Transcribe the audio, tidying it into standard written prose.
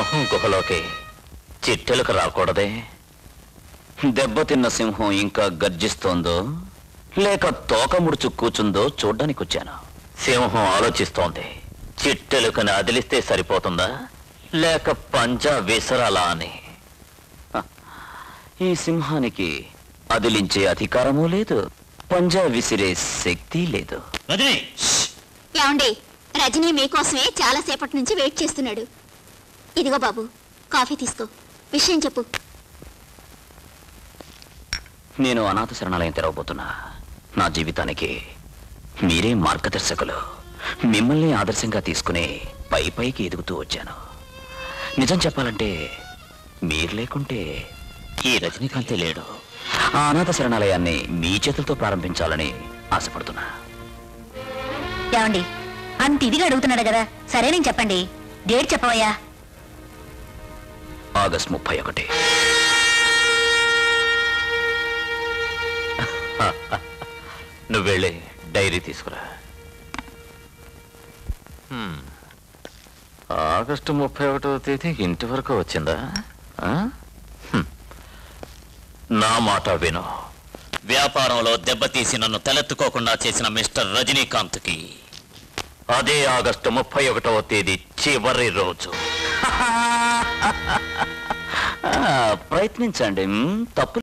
సింహం గుహలోకి చిట్టెలకు రాకూడదే? దెబ్బతిన్న సింహం ఇంకా గర్జిస్తోందో లేక తోక ముడుచు కూర్చుందో చూడ్డానికి వచ్చాను. సింహం ఆలోచిస్తోంది, చిట్టెలుకని అదిలిస్తే సరిపోతుందా లేక పంజా విసరాలా అని. ఈ సింహానికి అదిలించే అధికారమూ లేదు, పంజా విసిరే శక్తి లేదు. ఏమండి, రజనీ మీకోసమే చాలా సేపటి నుంచి వెయిట్ చేస్తున్నాడు. ఇదిగో బాబు, కాఫీ తీసుకో, విషయం చెప్పు. నేను అనాథ శరణాలయం తెరవబోతున్నా. నా జీవితానికి మీరే మార్గదర్శకులు. మిమ్మల్ని ఆదర్శంగా తీసుకుని పై పైకి ఎదుగుతూ వచ్చాను. నిజం చెప్పాలంటే మీరు లేకుంటే ఈ రజనీకాంతే లేడు. ఆ అనాథ శరణాలయాన్ని మీ చేతులతో ప్రారంభించాలని ఆశపడుతున్నా. ఏమండి, అంత ఇదిగా అడుగుతున్నాడు కదా, సరే నేను చెప్పండి, డేట్ చెప్పవయ్యా. ఆగస్ట్ 31. నువ్వు వెళ్ళి డైరీ తీసుకురా. ఆగస్టు 31వ తేదీ ఇంటి వరకు వచ్చిందా? నా మాట విను. వ్యాపారంలో దెబ్బతీసి నన్ను తలెత్తుకోకుండా చేసిన మిస్టర్ రజనీకాంత్కి అదే ఆగస్టు 31వ తేదీ చివరి రోజు. ప్రయత్నించండి, తప్పు